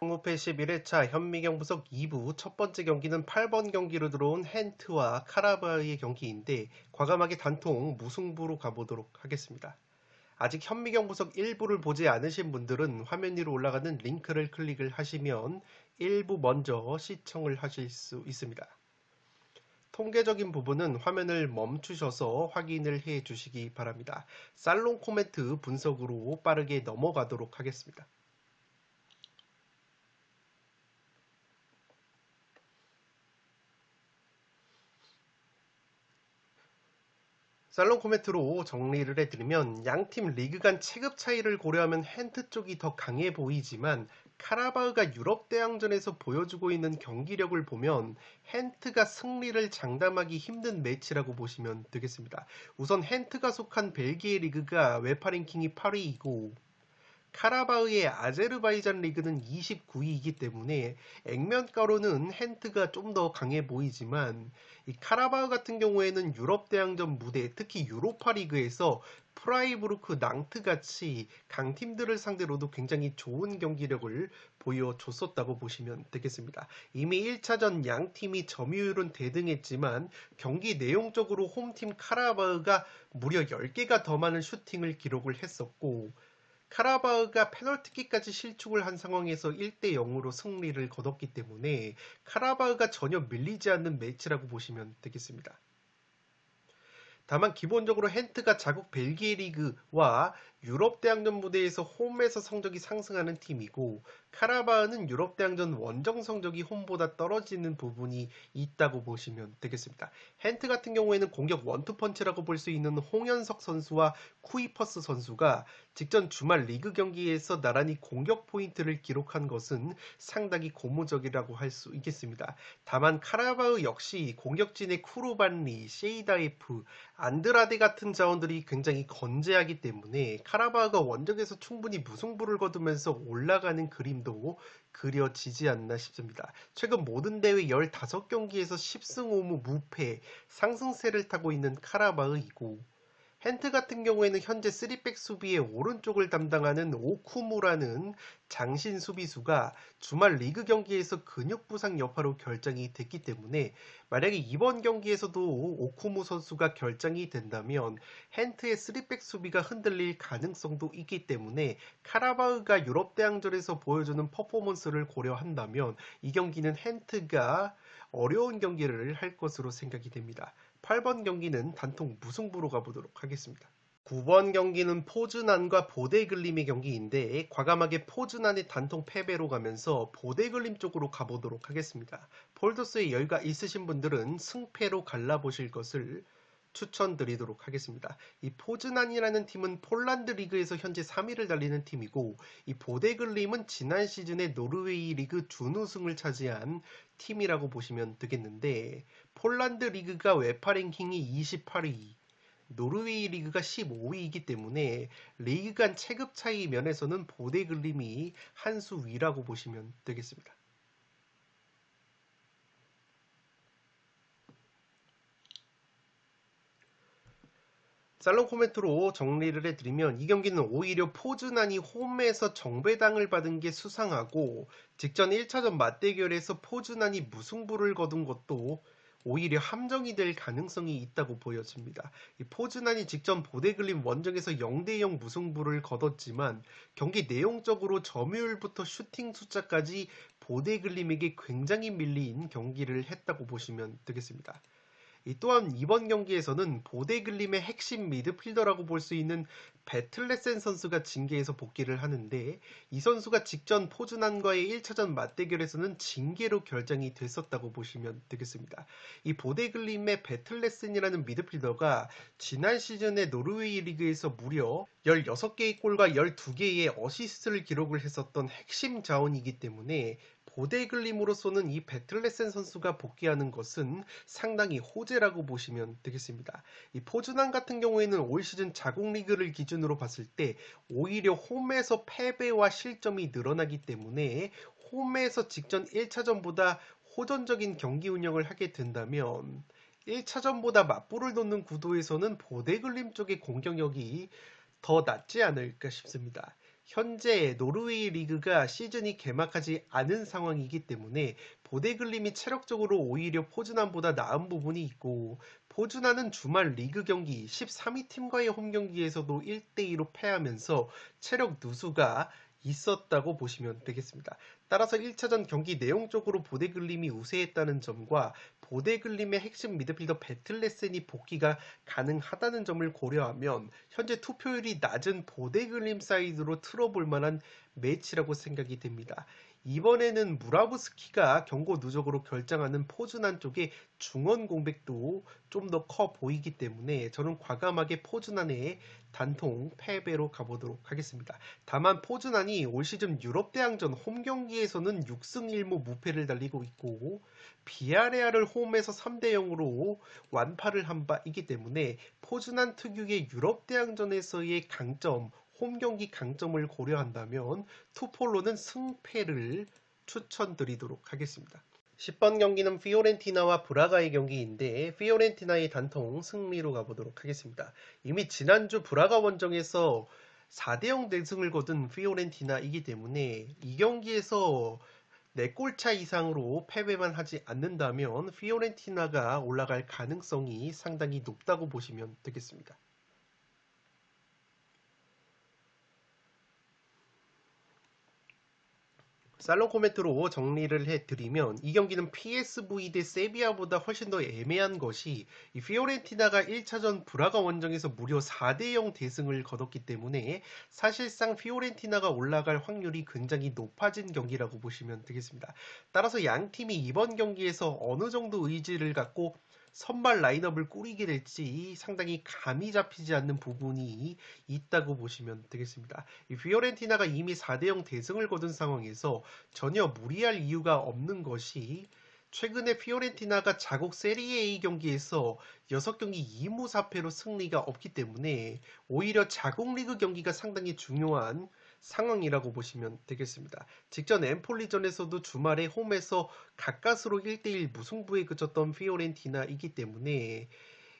홍무패 11회차 현미경 부석 2부 첫 번째 경기는 8번 경기로 들어온 헨트와 카라바흐의 경기인데 과감하게 단통 무승부로 가보도록 하겠습니다. 아직 현미경 부석 1부를 보지 않으신 분들은 화면 위로 올라가는 링크를 클릭을 하시면 1부 먼저 시청을 하실 수 있습니다. 통계적인 부분은 화면을 멈추셔서 확인을 해 주시기 바랍니다. 살롱 코멘트 분석으로 빠르게 넘어가도록 하겠습니다. 살롱 코멘트로 정리를 해드리면 양팀 리그 간 체급 차이를 고려하면 헨트 쪽이 더 강해 보이지만 카라바흐가 유럽 대항전에서 보여주고 있는 경기력을 보면 헨트가 승리를 장담하기 힘든 매치라고 보시면 되겠습니다. 우선 헨트가 속한 벨기에 리그가 웨파 랭킹이 8위이고 카라바흐의 아제르바이잔 리그는 29위이기 때문에 액면가로는 헨트가 좀 더 강해 보이지만 이 카라바흐 같은 경우에는 유럽 대항전 무대, 특히 유로파 리그에서 프라이부르크, 낭트 같이 강팀들을 상대로도 굉장히 좋은 경기력을 보여줬었다고 보시면 되겠습니다. 이미 1차전 양팀이 점유율은 대등했지만 경기 내용적으로 홈팀 카라바흐가 무려 10개가 더 많은 슈팅을 기록을 했었고 카라바흐가 페널티킥까지 실축을 한 상황에서 1대 0으로 승리를 거뒀기 때문에 카라바흐가 전혀 밀리지 않는 매치라고 보시면 되겠습니다. 다만 기본적으로 헨트가 자국 벨기에 리그와 유럽 대항전 무대에서 홈에서 성적이 상승하는 팀이고 카라바흐는 유럽 대항전 원정 성적이 홈보다 떨어지는 부분이 있다고 보시면 되겠습니다. 헨트 같은 경우에는 공격 원투펀치라고 볼 수 있는 홍현석 선수와 쿠이퍼스 선수가 직전 주말 리그 경기에서 나란히 공격 포인트를 기록한 것은 상당히 고무적이라고 할 수 있겠습니다. 다만 카라바흐 역시 공격진의 쿠르반리, 셰이다에프, 안드라데 같은 자원들이 굉장히 건재하기 때문에 카라바흐가 원정에서 충분히 무승부를 거두면서 올라가는 그림도 그려지지 않나 싶습니다. 최근 모든 대회 15경기에서 10승 5무 무패 상승세를 타고 있는 카라바흐이고 헨트 같은 경우에는 현재 3백 수비의 오른쪽을 담당하는 오쿠무라는 장신 수비수가 주말 리그 경기에서 근육 부상 여파로 결장이 됐기 때문에 만약에 이번 경기에서도 오쿠무 선수가 결장이 된다면 헨트의 3백 수비가 흔들릴 가능성도 있기 때문에 카라바흐가 유럽 대항전에서 보여주는 퍼포먼스를 고려한다면 이 경기는 헨트가 어려운 경기를 할 것으로 생각이 됩니다. 8번 경기는 단통 무승부로 가보도록 하겠습니다. 9번 경기는 포즈난과 보데글림의 경기인데 과감하게 포즈난의 단통 패배로 가면서 보데글림 쪽으로 가보도록 하겠습니다. 폴더스에 여유가 있으신 분들은 승패로 갈라보실 것을 추천드리도록 하겠습니다. 이 포즈난이라는 팀은 폴란드 리그에서 현재 3위를 달리는 팀이고 이 보데글림은 지난 시즌에 노르웨이 리그 준우승을 차지한 팀이라고 보시면 되겠는데 폴란드 리그가 웨파 랭킹이 28위, 노르웨이 리그가 15위이기 때문에 리그 간 체급 차이 면에서는 보데글림이 한 수 위라고 보시면 되겠습니다. 살롱 코멘트로 정리를 해드리면 이 경기는 오히려 포즈난이 홈에서 정배당을 받은 게 수상하고 직전 1차전 맞대결에서 포즈난이 무승부를 거둔 것도 오히려 함정이 될 가능성이 있다고 보여집니다. 이 포즈난이 직전 보데글림 원정에서 0대0 무승부를 거뒀지만 경기 내용적으로 점유율부터 슈팅 숫자까지 보데글림에게 굉장히 밀린 경기를 했다고 보시면 되겠습니다. 또한 이번 경기에서는 보데글림의 핵심 미드필더라고 볼 수 있는 베틀레센 선수가 징계에서 복귀를 하는데 이 선수가 직전 포즈난과의 1차전 맞대결에서는 징계로 결정이 됐었다고 보시면 되겠습니다. 이 보데글림의 베틀레센이라는 미드필더가 지난 시즌에 노르웨이 리그에서 무려 16개의 골과 12개의 어시스트를 기록을 했었던 핵심 자원이기 때문에 보데글림으로서는 이 베틀레센 선수가 복귀하는 것은 상당히 호재라고 보시면 되겠습니다. 이 포즈난 같은 경우에는 올 시즌 자국 리그를 기준으로 봤을 때 오히려 홈에서 패배와 실점이 늘어나기 때문에 홈에서 직전 1차전보다 호전적인 경기 운영을 하게 된다면 1차전보다 맞불을 놓는 구도에서는 보데글림 쪽의 공격력이 더 낫지 않을까 싶습니다. 현재 노르웨이 리그가 시즌이 개막하지 않은 상황이기 때문에 보데글림이 체력적으로 오히려 포즈난보다 나은 부분이 있고, 포즈난은 주말 리그 경기 13위 팀과의 홈 경기에서도 1대2로 패하면서 체력 누수가 있었다고 보시면 되겠습니다. 따라서 1차전 경기 내용적으로 보데글림이 우세했다는 점과 보데글림의 핵심 미드필더 베틀레센이 복귀가 가능하다는 점을 고려하면 현재 투표율이 낮은 보데글림 사이드로 틀어볼 만한 매치라고 생각이 됩니다. 이번에는 무라브스키가 경고 누적으로 결장하는 포즈난 쪽의 중원 공백도 좀 더 커 보이기 때문에 저는 과감하게 포즈난의 단통 패배로 가보도록 하겠습니다. 다만 포즈난이 올 시즌 유럽 대항전 홈 경기에서는 6승 1무 무패를 달리고 있고, 비아레알을 홈에서 3대 0으로 완파를 한 바이기 때문에 포즈난 특유의 유럽 대항전에서의 강점, 홈 경기 강점을 고려한다면 투폴로는 승패를 추천드리도록 하겠습니다. 10번 경기는 피오렌티나와 브라가의 경기인데 피오렌티나의 단통 승리로 가보도록 하겠습니다. 이미 지난주 브라가 원정에서 4대0 대승을 거둔 피오렌티나이기 때문에 이 경기에서 4골차 이상으로 패배만 하지 않는다면 피오렌티나가 올라갈 가능성이 상당히 높다고 보시면 되겠습니다. 살롱 코멘트로 정리를 해드리면 이 경기는 PSV 대 세비야보다 훨씬 더 애매한 것이 이 피오렌티나가 1차전 브라가 원정에서 무려 4대0 대승을 거뒀기 때문에 사실상 피오렌티나가 올라갈 확률이 굉장히 높아진 경기라고 보시면 되겠습니다. 따라서 양 팀이 이번 경기에서 어느 정도 의지를 갖고 선발 라인업을 꾸리게 될지 상당히 감이 잡히지 않는 부분이 있다고 보시면 되겠습니다. 이 피오렌티나가 이미 4대0 대승을 거둔 상황에서 전혀 무리할 이유가 없는 것이 최근에 피오렌티나가 자국 세리에 A 경기에서 6경기 2무 4패로 승리가 없기 때문에 오히려 자국 리그 경기가 상당히 중요한 상황이라고 보시면 되겠습니다. 직전 엠폴리전에서도 주말에 홈에서 가까스로 1대1 무승부에 그쳤던 피오렌티나이기 때문에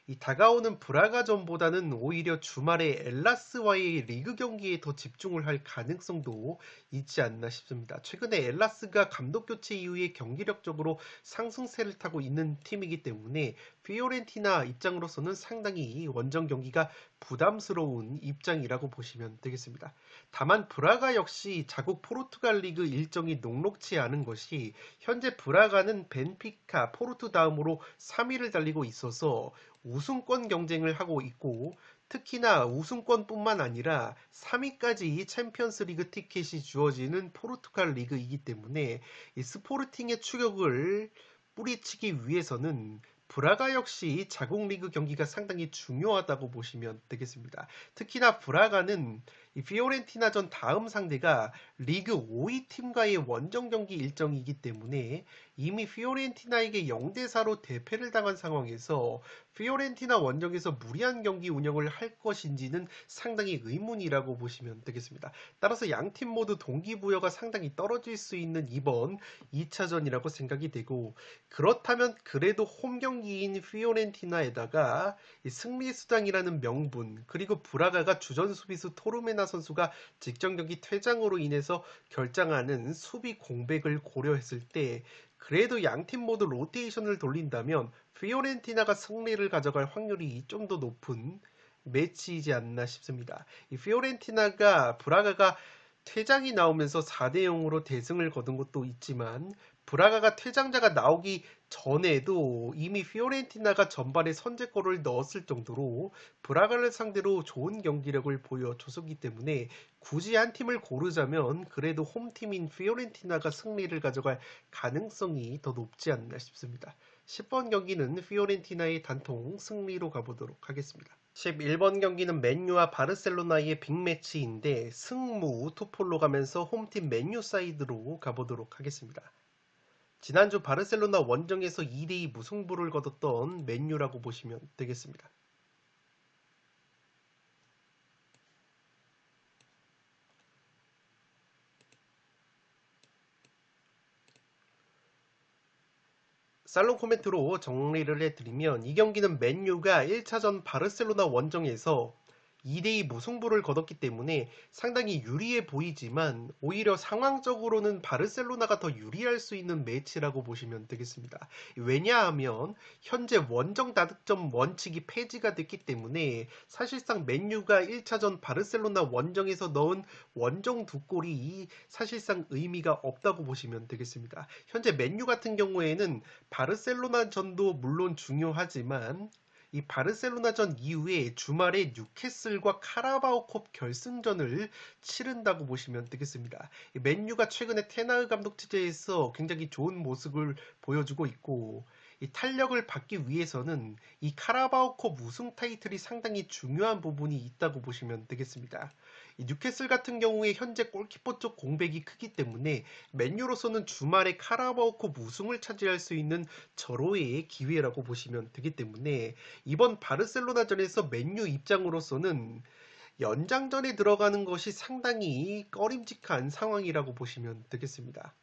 이 다가오는 브라가전보다는 오히려 주말에 엘라스와의 리그 경기에 더 집중을 할 가능성도 있지 않나 싶습니다. 최근에 엘라스가 감독 교체 이후에 경기력적으로 상승세를 타고 있는 팀이기 때문에 피오렌티나 입장으로서는 상당히 원정 경기가 부담스러운 입장이라고 보시면 되겠습니다. 다만 브라가 역시 자국 포르투갈 리그 일정이 녹록치 않은 것이 현재 브라가는 벤피카, 포르투 다음으로 3위를 달리고 있어서 우승권 경쟁을 하고 있고, 특히나 우승권뿐만 아니라 3위까지 챔피언스 리그 티켓이 주어지는 포르투갈 리그이기 때문에 이 스포르팅의 추격을 뿌리치기 위해서는 브라가 역시 자국 리그 경기가 상당히 중요하다고 보시면 되겠습니다. 특히나 브라가는 이 피오렌티나전 다음 상대가 리그 5위 팀과의 원정 경기 일정이기 때문에 이미 피오렌티나에게 0대4로 대패를 당한 상황에서 피오렌티나 원정에서 무리한 경기 운영을 할 것인지는 상당히 의문이라고 보시면 되겠습니다. 따라서 양팀 모두 동기부여가 상당히 떨어질 수 있는 이번 2차전이라고 생각이 되고, 그렇다면 그래도 홈 경기인 피오렌티나에다가 승리수당이라는 명분, 그리고 브라가가 주전 수비수 토르메나 선수가 직전 경기 퇴장으로 인해서 결장하는 수비 공백을 고려했을 때 그래도 양팀 모두 로테이션을 돌린다면 피오렌티나가 승리를 가져갈 확률이 좀 더 높은 매치이지 않나 싶습니다. 이 피오렌티나가 브라가가 퇴장이 나오면서 4대0으로 대승을 거둔 것도 있지만 브라가가 퇴장자가 나오기 전에도 이미 피오렌티나가 전반에 선제골을 넣었을 정도로 브라가를 상대로 좋은 경기력을 보여줬었기 때문에 굳이 한 팀을 고르자면 그래도 홈팀인 피오렌티나가 승리를 가져갈 가능성이 더 높지 않나 싶습니다. 10번 경기는 피오렌티나의 단통 승리로 가보도록 하겠습니다. 11번 경기는 맨유와 바르셀로나의 빅매치인데 승무 투폴로 가면서 홈팀 맨유 사이드로 가보도록 하겠습니다. 지난주 바르셀로나 원정에서 2대2 무승부를 거뒀던 맨유라고 보시면 되겠습니다. 살롱 코멘트로 정리를 해드리면 이 경기는 맨유가 1차전 바르셀로나 원정에서 2대2 무승부를 거뒀기 때문에 상당히 유리해 보이지만 오히려 상황적으로는 바르셀로나가 더 유리할 수 있는 매치라고 보시면 되겠습니다. 왜냐하면 현재 원정 다득점 원칙이 폐지가 됐기 때문에 사실상 맨유가 1차전 바르셀로나 원정에서 넣은 원정 두 골이 사실상 의미가 없다고 보시면 되겠습니다. 현재 맨유 같은 경우에는 바르셀로나 전도 물론 중요하지만 이 바르셀로나전 이후에 주말에 뉴캐슬과 카라바오컵 결승전을 치른다고 보시면 되겠습니다. 맨유가 최근에 테나흐 감독 체제에서 굉장히 좋은 모습을 보여주고 있고 이 탄력을 받기 위해서는 이 카라바오컵 우승 타이틀이 상당히 중요한 부분이 있다고 보시면 되겠습니다. 이 뉴캐슬 같은 경우에 현재 골키퍼 쪽 공백이 크기 때문에 맨유로서는 주말에 카라바오컵 우승을 차지할 수 있는 절호의 기회라고 보시면 되기 때문에 이번 바르셀로나전에서 맨유 입장으로서는 연장전에 들어가는 것이 상당히 꺼림직한 상황이라고 보시면 되겠습니다.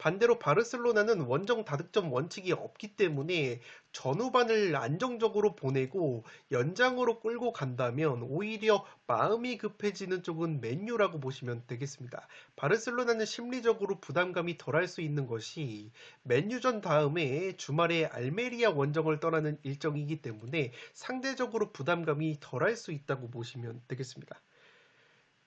반대로 바르셀로나는 원정 다득점 원칙이 없기 때문에 전후반을 안정적으로 보내고 연장으로 끌고 간다면 오히려 마음이 급해지는 쪽은 맨유라고 보시면 되겠습니다. 바르셀로나는 심리적으로 부담감이 덜할 수 있는 것이 맨유전 다음에 주말에 알메리아 원정을 떠나는 일정이기 때문에 상대적으로 부담감이 덜할 수 있다고 보시면 되겠습니다.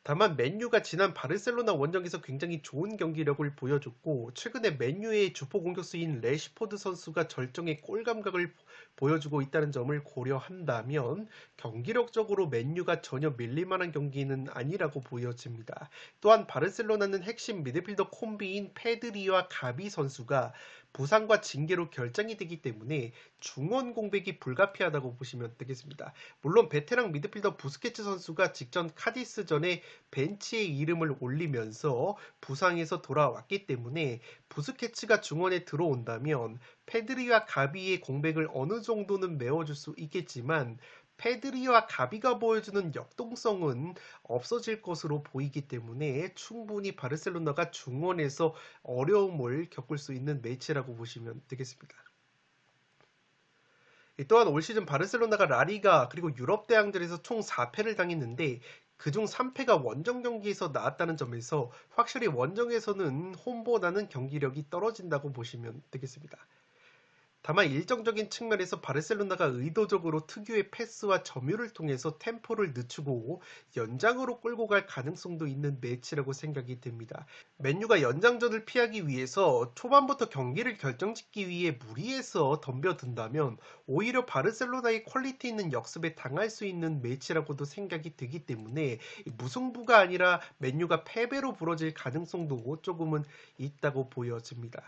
다만 맨유가 지난 바르셀로나 원정에서 굉장히 좋은 경기력을 보여줬고 최근에 맨유의 주포 공격수인 레시포드 선수가 절정의 골 감각을 보여주고 있다는 점을 고려한다면 경기력적으로 맨유가 전혀 밀릴만한 경기는 아니라고 보여집니다. 또한 바르셀로나는 핵심 미드필더 콤비인 페드리와 가비 선수가 부상과 징계로 결장이 되기 때문에 중원 공백이 불가피하다고 보시면 되겠습니다. 물론 베테랑 미드필더 부스케츠 선수가 직전 카디스전에 벤치에 이름을 올리면서 부상에서 돌아왔기 때문에 부스케츠가 중원에 들어온다면 페드리와 가비의 공백을 어느 정도는 메워줄 수 있겠지만 페드리와 가비가 보여주는 역동성은 없어질 것으로 보이기 때문에 충분히 바르셀로나가 중원에서 어려움을 겪을 수 있는 매치라고 보시면 되겠습니다. 또한 올 시즌 바르셀로나가 라리가 그리고 유럽 대항전에서 총 4패를 당했는데 그중 3패가 원정 경기에서 나왔다는 점에서 확실히 원정에서는 홈보다는 경기력이 떨어진다고 보시면 되겠습니다. 다만 일정적인 측면에서 바르셀로나가 의도적으로 특유의 패스와 점유를 통해서 템포를 늦추고 연장으로 끌고 갈 가능성도 있는 매치라고 생각이 됩니다. 맨유가 연장전을 피하기 위해서 초반부터 경기를 결정짓기 위해 무리해서 덤벼든다면 오히려 바르셀로나의 퀄리티 있는 역습에 당할 수 있는 매치라고도 생각이 되기 때문에 무승부가 아니라 맨유가 패배로 부러질 가능성도 조금은 있다고 보여집니다.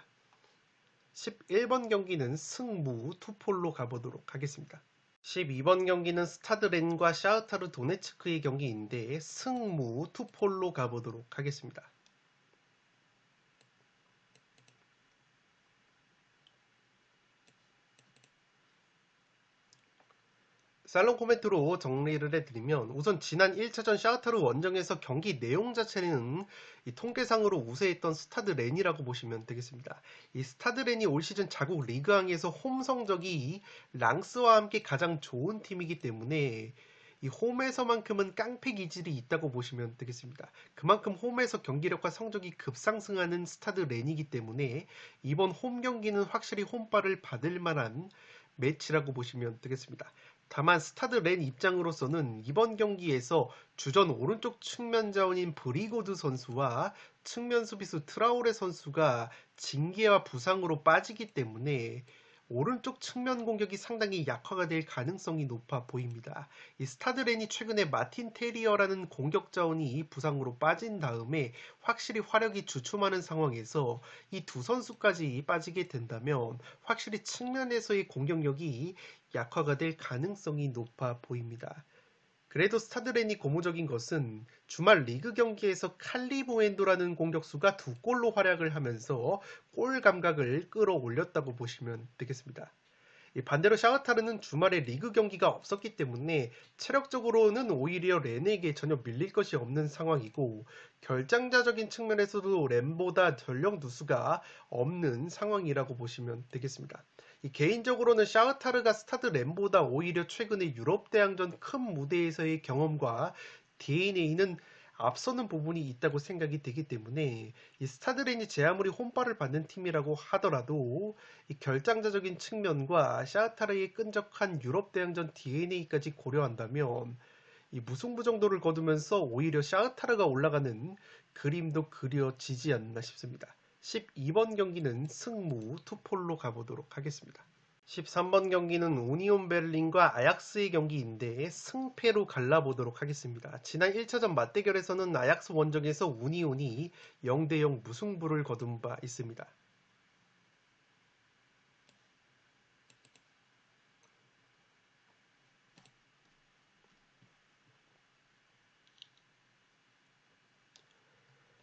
11번 경기는 승무 투폴로 가보도록 하겠습니다. 12번 경기는 스타드 렌과 샤흐타르 도네츠크의 경기인데 승무 투폴로 가보도록 하겠습니다. 살롱 코멘트로 정리를 해드리면 우선 지난 1차전 샤흐타르 원정에서 경기 내용 자체는 이 통계상으로 우세했던 스타드 렌이라고 보시면 되겠습니다. 이 스타드 렌이 올 시즌 자국 리그왕에서 홈 성적이 랑스와 함께 가장 좋은 팀이기 때문에 이 홈에서만큼은 깡패 기질이 있다고 보시면 되겠습니다. 그만큼 홈에서 경기력과 성적이 급상승하는 스타드 렌이기 때문에 이번 홈 경기는 확실히 홈발을 받을 만한 매치라고 보시면 되겠습니다. 다만 스타드 렌 입장으로서는 이번 경기에서 주전 오른쪽 측면 자원인 브리고드 선수와 측면 수비수 트라오레 선수가 징계와 부상으로 빠지기 때문에 오른쪽 측면 공격이 상당히 약화가 될 가능성이 높아 보입니다. 이 스타드 렌이 최근에 마틴 테리어라는 공격 자원이 부상으로 빠진 다음에 확실히 화력이 주춤하는 상황에서 이 두 선수까지 빠지게 된다면 확실히 측면에서의 공격력이 약화가 될 가능성이 높아 보입니다. 그래도 스타드 렌이 고무적인 것은 주말 리그 경기에서 칼리보엔도라는 공격수가 2골로 활약을 하면서 골 감각을 끌어올렸다고 보시면 되겠습니다. 반대로 샤흐타르는 주말에 리그 경기가 없었기 때문에 체력적으로는 오히려 렌에게 전혀 밀릴 것이 없는 상황이고, 결장자적인 측면에서도 렌보다 전력 누수가 없는 상황이라고 보시면 되겠습니다. 개인적으로는 샤흐타르가 스타드 렌보다 오히려 최근에 유럽 대항전 큰 무대에서의 경험과 DNA는 앞서는 부분이 있다고 생각이 되기 때문에 이 스타드렌이 제 아무리 혼발을 받는 팀이라고 하더라도 이 결장자적인 측면과 샤흐타르의 끈적한 유럽 대항전 DNA까지 고려한다면 이 무승부 정도를 거두면서 오히려 샤흐타르가 올라가는 그림도 그려지지 않나 싶습니다. 12번 경기는 승무 투폴로 가보도록 하겠습니다. 13번 경기는 우니온 베를린과 아약스의 경기인데 승패로 갈라보도록 하겠습니다. 지난 1차전 맞대결에서는 아약스 원정에서 우니온이 0대0 무승부를 거둔 바 있습니다.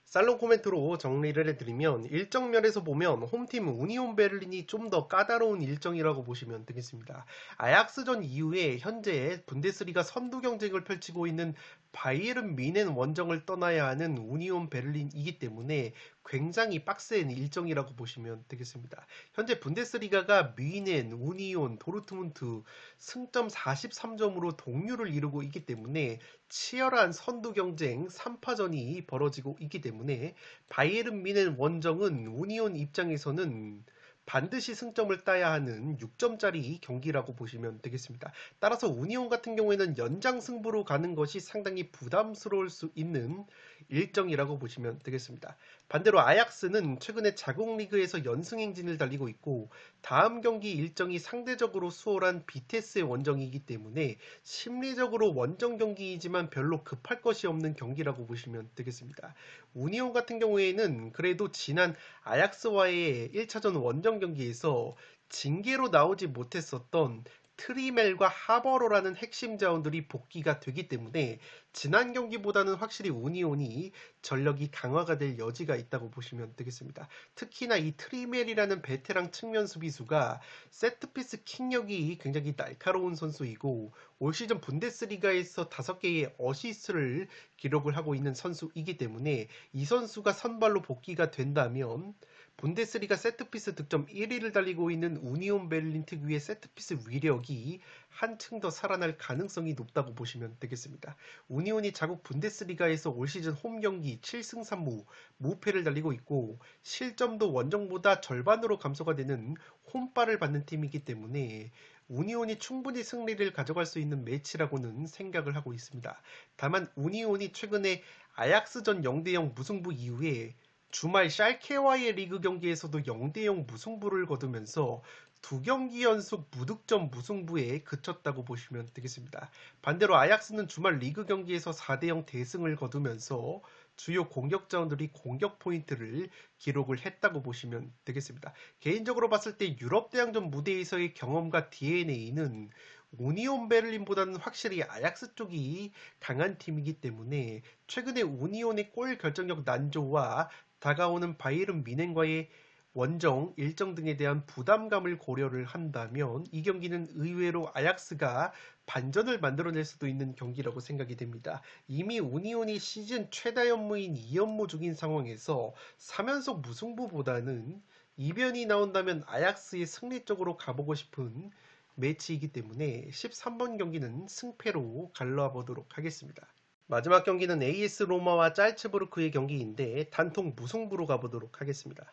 살롱 코멘트로 정리를 해드리면 일정 면에서 보면 홈팀 우니온 베를린이 좀 더 까다로운 일정이라고 보시면 되겠습니다. 아약스전 이후에 현재 분데스리가 선두 경쟁을 펼치고 있는 바이에른 뮌헨 원정을 떠나야 하는 우니온 베를린이기 때문에 굉장히 빡센 일정이라고 보시면 되겠습니다. 현재 분데스리가가 뮌헨, 우니온, 도르트문트 승점 43점으로 동률을 이루고 있기 때문에 치열한 선두 경쟁 3파전이 벌어지고 있기 때문에 바이에른 뮌헨 원정은 우니온 입장에서는 반드시 승점을 따야 하는 6점짜리 경기라고 보시면 되겠습니다. 따라서 우니온 같은 경우에는 연장 승부로 가는 것이 상당히 부담스러울 수 있는 일정이라고 보시면 되겠습니다. 반대로 아약스는 최근에 자국 리그에서 연승 행진을 달리고 있고 다음 경기 일정이 상대적으로 수월한 비테스의 원정이기 때문에 심리적으로 원정 경기이지만 별로 급할 것이 없는 경기라고 보시면 되겠습니다. 우니온 같은 경우에는 그래도 지난 아약스와의 1차전 원정 경기에서 징계로 나오지 못했었던 트리멜과 하버로라는 핵심 자원들이 복귀가 되기 때문에 지난 경기보다는 확실히 우니온이 전력이 강화가 될 여지가 있다고 보시면 되겠습니다. 특히나 이 트리멜이라는 베테랑 측면 수비수가 세트피스 킥력이 굉장히 날카로운 선수이고 올 시즌 분데스리가에서 5개의 어시스트를 기록을 하고 있는 선수이기 때문에 이 선수가 선발로 복귀가 된다면 분데스리가 세트피스 득점 1위를 달리고 있는 우니온 베를린 특유의 세트피스 위력이 한층 더 살아날 가능성이 높다고 보시면 되겠습니다. 우니온이 자국 분데스리가에서 올 시즌 홈 경기 7승 3무 무패를 달리고 있고 실점도 원정보다 절반으로 감소가 되는 홈발을 받는 팀이기 때문에 우니온이 충분히 승리를 가져갈 수 있는 매치라고는 생각을 하고 있습니다. 다만 우니온이 최근에 아약스전 0대0 무승부 이후에 주말 샬케와의 리그 경기에서도 0대0 무승부를 거두면서 두 경기 연속 무득점 무승부에 그쳤다고 보시면 되겠습니다. 반대로 아약스는 주말 리그 경기에서 4대0 대승을 거두면서 주요 공격 자원들이 공격 포인트를 기록을 했다고 보시면 되겠습니다. 개인적으로 봤을 때 유럽 대항전 무대에서의 경험과 DNA는 우니온 베를린보다는 확실히 아약스 쪽이 강한 팀이기 때문에 최근에 우니온의 골 결정력 난조와 다가오는 바이에른 뮌헨과의 원정 일정 등에 대한 부담감을 고려를 한다면 이 경기는 의외로 아약스가 반전을 만들어낼 수도 있는 경기라고 생각이 됩니다. 이미 우니온이 시즌 최다 연무인 2연무 중인 상황에서 3연속 무승부보다는 이변이 나온다면 아약스의 승리 쪽으로 가보고 싶은 매치이기 때문에 13번 경기는 승패로 갈라보도록 하겠습니다. 마지막 경기는 AS 로마와 짤츠부르크의 경기인데 단통 무승부로 가보도록 하겠습니다.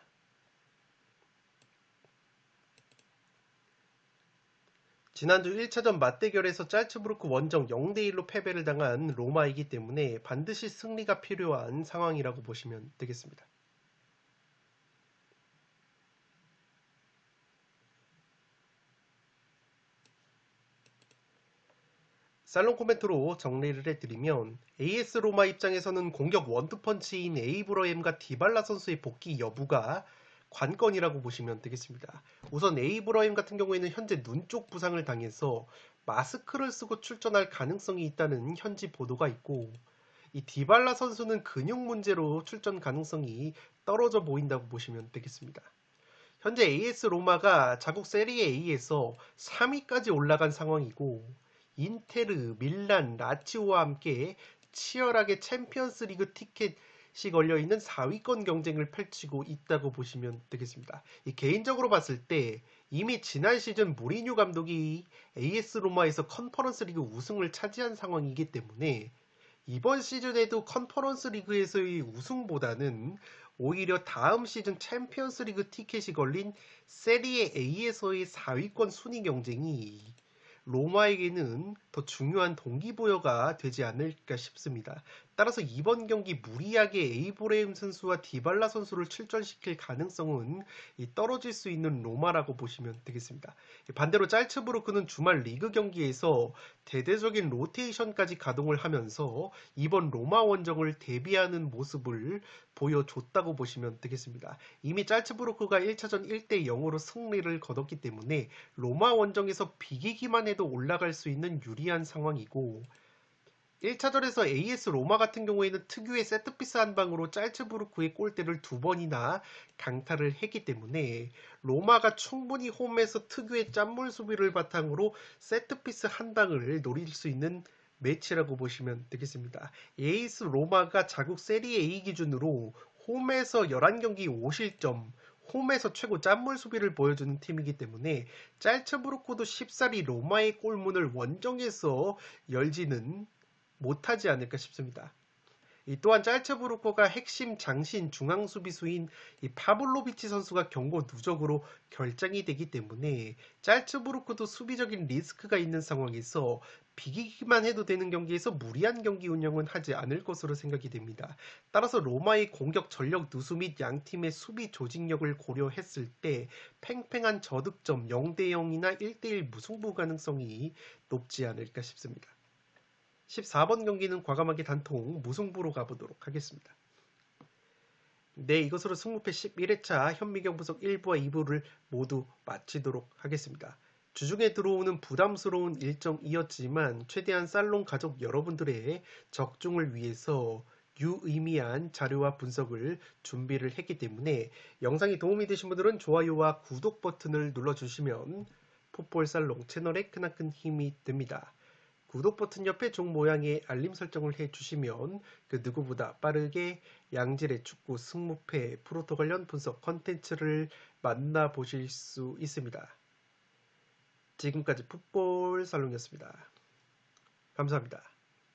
지난주 1차전 맞대결에서 짤츠부르크 원정 0대1로 패배를 당한 로마이기 때문에 반드시 승리가 필요한 상황이라고 보시면 되겠습니다. 살롱 코멘트로 정리를 해드리면 AS 로마 입장에서는 공격 원투펀치인 에이브러햄과 디발라 선수의 복귀 여부가 관건이라고 보시면 되겠습니다. 우선 에이브러햄 같은 경우에는 현재 눈 쪽 부상을 당해서 마스크를 쓰고 출전할 가능성이 있다는 현지 보도가 있고 이 디발라 선수는 근육 문제로 출전 가능성이 떨어져 보인다고 보시면 되겠습니다. 현재 AS 로마가 자국 세리에 A에서 3위까지 올라간 상황이고 인테르, 밀란, 라치오와 함께 치열하게 챔피언스 리그 티켓이 걸려있는 4위권 경쟁을 펼치고 있다고 보시면 되겠습니다. 개인적으로 봤을 때 이미 지난 시즌 무리뉴 감독이 AS 로마에서 컨퍼런스 리그 우승을 차지한 상황이기 때문에 이번 시즌에도 컨퍼런스 리그에서의 우승보다는 오히려 다음 시즌 챔피언스 리그 티켓이 걸린 세리에 A에서의 4위권 순위 경쟁이 로마에게는 더 중요한 동기부여가 되지 않을까 싶습니다. 따라서 이번 경기 무리하게 에이보레임 선수와 디발라 선수를 출전시킬 가능성은 떨어질 수 있는 로마라고 보시면 되겠습니다. 반대로 짤츠부르크는 주말 리그 경기에서 대대적인 로테이션까지 가동을 하면서 이번 로마 원정을 대비하는 모습을 보여줬다고 보시면 되겠습니다. 이미 짤츠부르크가 1차전 1대0으로 승리를 거뒀기 때문에 로마 원정에서 비기기만 해도 올라갈 수 있는 유리한 상황이고 1차전에서 AS 로마 같은 경우에는 특유의 세트피스 한 방으로 짤츠부르크의 골대를 2번이나 강타를 했기 때문에 로마가 충분히 홈에서 특유의 짠물 수비를 바탕으로 세트피스 한 방을 노릴 수 있는 매치라고 보시면 되겠습니다. AS 로마가 자국 세리에 A 기준으로 홈에서 11경기 5실점, 홈에서 최고 짠물 수비를 보여주는 팀이기 때문에 짤츠부르크도 쉽사리 로마의 골문을 원정에서 열지는 못하지 않을까 싶습니다. 또한 짤츠부르크가 핵심 장신 중앙 수비수인 파블로비치 선수가 경고 누적으로 결장이 되기 때문에 짤츠부르크도 수비적인 리스크가 있는 상황에서 비기기만 해도 되는 경기에서 무리한 경기 운영은 하지 않을 것으로 생각이 됩니다. 따라서 로마의 공격 전력 누수 및 양팀의 수비 조직력을 고려했을 때 팽팽한 저득점 0대0이나 1대1 무승부 가능성이 높지 않을까 싶습니다. 14번 경기는 과감하게 단통 무승부로 가보도록 하겠습니다. 네, 이것으로 승무패 11회차 현미경 분석 1부와 2부를 모두 마치도록 하겠습니다. 주중에 들어오는 부담스러운 일정이었지만 최대한 살롱 가족 여러분들의 적중을 위해서 유의미한 자료와 분석을 준비를 했기 때문에 영상이 도움이 되신 분들은 좋아요와 구독 버튼을 눌러주시면 풋볼살롱 채널에 크나큰 힘이 됩니다. 구독 버튼 옆에 종 모양의 알림 설정을 해주시면 그 누구보다 빠르게 양질의 축구 승무패 프로토 관련 분석 컨텐츠를 만나보실 수 있습니다. 지금까지 풋볼 살롱이었습니다. 감사합니다.